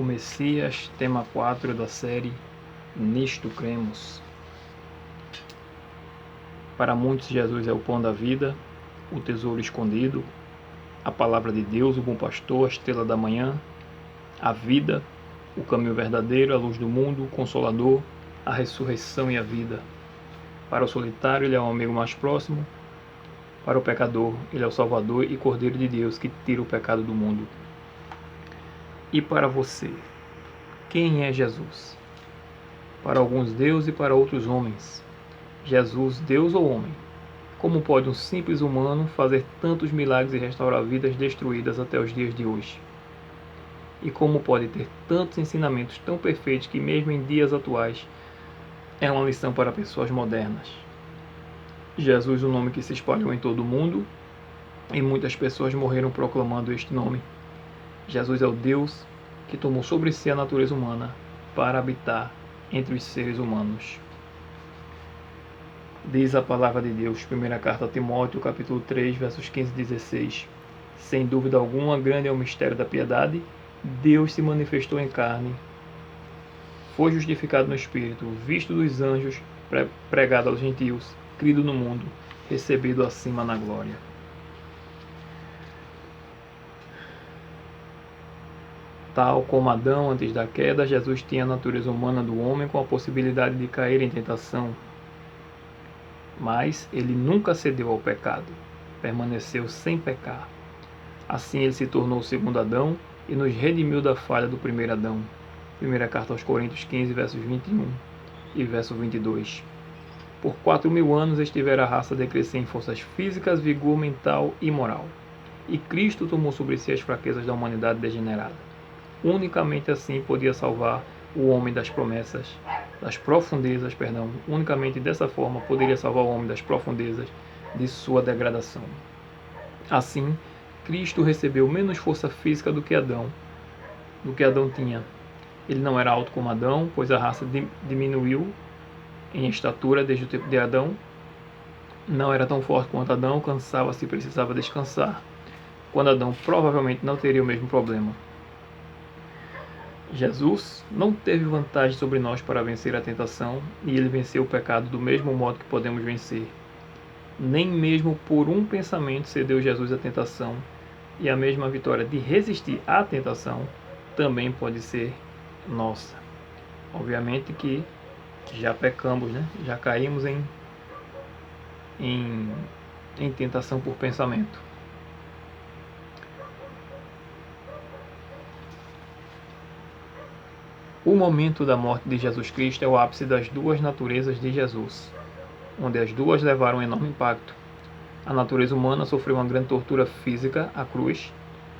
O Messias, tema 4 da série Nisto Cremos. Para muitos, Jesus é o pão da vida, o tesouro escondido, a palavra de Deus, o bom pastor, a estrela da manhã, a vida, o caminho verdadeiro, a luz do mundo, o consolador, a ressurreição e a vida. Para o solitário, ele é um amigo mais próximo. Para o pecador, ele é o Salvador e Cordeiro de Deus que tira o pecado do mundo. E para você, quem é Jesus? Para alguns Deus e para outros homens. Jesus, Deus ou homem? Como pode um simples humano fazer tantos milagres e restaurar vidas destruídas até os dias de hoje? E como pode ter tantos ensinamentos tão perfeitos que mesmo em dias atuais é uma lição para pessoas modernas? Jesus, o nome que se espalhou em todo o mundo, e muitas pessoas morreram proclamando este nome. Jesus é o Deus que tomou sobre si a natureza humana para habitar entre os seres humanos. Diz a palavra de Deus, primeira carta a Timóteo, capítulo 3, versos 15 e 16. Sem dúvida alguma, grande é o mistério da piedade. Deus se manifestou em carne, foi justificado no Espírito, visto dos anjos, pregado aos gentios, crido no mundo, recebido acima na glória. Tal como Adão antes da queda, Jesus tinha a natureza humana do homem com a possibilidade de cair em tentação. Mas ele nunca cedeu ao pecado, permaneceu sem pecar. Assim ele se tornou o segundo Adão e nos redimiu da falha do primeiro Adão. Primeira carta aos Coríntios 15, versos 21 e verso 22. Por 4.000 anos estivera a raça a decrescer em forças físicas, vigor mental e moral. E Cristo tomou sobre si as fraquezas da humanidade degenerada. Unicamente assim podia salvar o homem das promessas, das profundezas, unicamente dessa forma poderia salvar o homem das profundezas de sua degradação. Assim, Cristo recebeu menos força física do que Adão tinha. Ele não era alto como Adão, pois a raça diminuiu em estatura desde o tempo de Adão. Não era tão forte quanto Adão, cansava-se e precisava descansar, quando Adão provavelmente não teria o mesmo problema. Jesus não teve vantagem sobre nós para vencer a tentação, e ele venceu o pecado do mesmo modo que podemos vencer. Nem mesmo por um pensamento cedeu Jesus à tentação, e a mesma vitória de resistir à tentação também pode ser nossa. Obviamente que já pecamos, já caímos em tentação por pensamento. O momento da morte de Jesus Cristo é o ápice das duas naturezas de Jesus, onde as duas levaram um enorme impacto. A natureza humana sofreu uma grande tortura física, a cruz,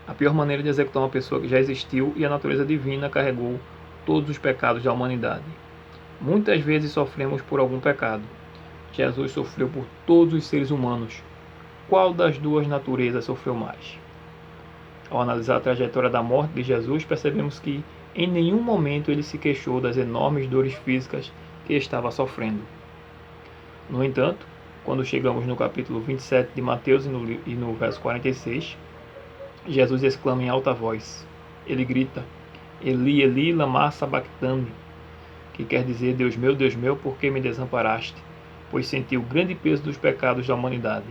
a pior maneira de executar uma pessoa que já existiu, e a natureza divina carregou todos os pecados da humanidade. Muitas vezes sofremos por algum pecado. Jesus sofreu por todos os seres humanos. Qual das duas naturezas sofreu mais? Ao analisar a trajetória da morte de Jesus, percebemos que em nenhum momento ele se queixou das enormes dores físicas que estava sofrendo. No entanto, quando chegamos no capítulo 27 de Mateus e no verso 46, Jesus exclama em alta voz. Ele grita, Eli, Eli, lama sabachthani, que quer dizer, Deus meu, por que me desamparaste? Pois sentiu o grande peso dos pecados da humanidade.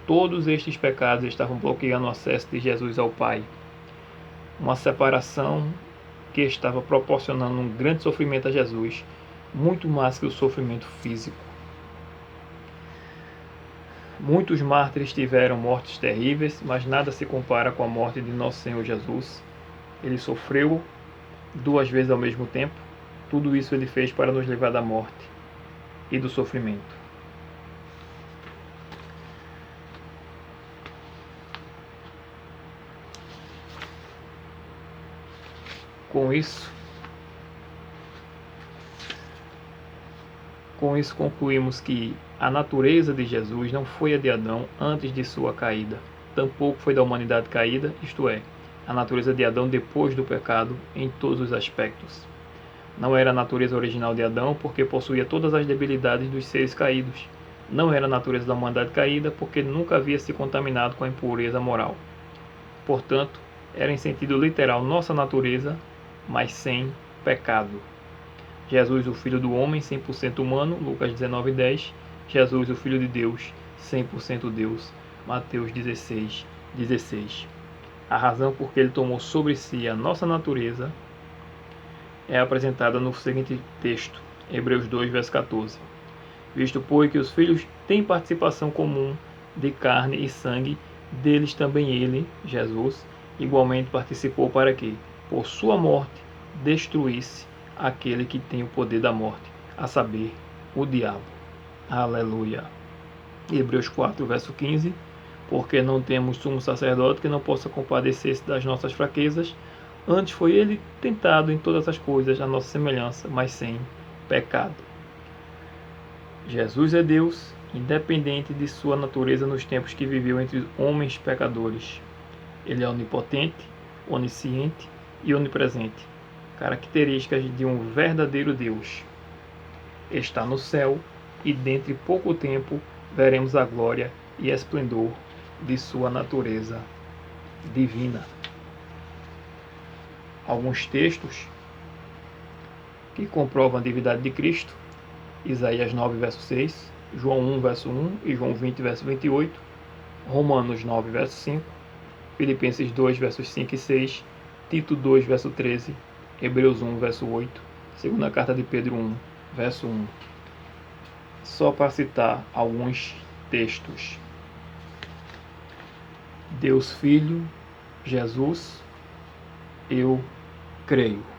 Todos estes pecados estavam bloqueando o acesso de Jesus ao Pai. Uma separação que estava proporcionando um grande sofrimento a Jesus, muito mais que o sofrimento físico. Muitos mártires tiveram mortes terríveis, mas nada se compara com a morte de nosso Senhor Jesus. Ele sofreu 2 vezes ao mesmo tempo. Tudo isso ele fez para nos livrar da morte e do sofrimento. Com isso concluímos que a natureza de Jesus não foi a de Adão antes de sua caída. Tampouco foi da humanidade caída, isto é, a natureza de Adão depois do pecado em todos os aspectos. Não era a natureza original de Adão, porque possuía todas as debilidades dos seres caídos. Não era a natureza da humanidade caída, porque nunca havia se contaminado com a impureza moral. Portanto, era em sentido literal nossa natureza, mas sem pecado. Jesus, o Filho do Homem, 100% humano, Lucas 19:10. Jesus, o Filho de Deus, 100% Deus, Mateus 16:16. A razão por que ele tomou sobre si a nossa natureza é apresentada no seguinte texto, Hebreus 2, verso 14. Visto, pois, que os filhos têm participação comum de carne e sangue, deles também ele, Jesus, igualmente participou para que, por sua morte, destruísse aquele que tem o poder da morte, a saber, o diabo. Aleluia. Hebreus 4, verso 15. Porque não temos sumo sacerdote que não possa compadecer-se das nossas fraquezas, antes foi ele tentado em todas as coisas, à nossa semelhança, mas sem pecado. Jesus é Deus, independente de sua natureza nos tempos que viveu entre homens pecadores. Ele é onipotente, onisciente e onipresente, características de um verdadeiro Deus. Está no céu e dentro de pouco tempo veremos a glória e esplendor de sua natureza divina. Alguns textos que comprovam a divindade de Cristo: Isaías 9, verso 6, João 1, verso 1 e João 20, verso 28, Romanos 9, verso 5, Filipenses 2, versos 5 e 6, Tito 2, verso 13, Hebreus 1, verso 8, segunda carta de Pedro 1, verso 1. Só para citar alguns textos. Deus Filho, Jesus, eu creio.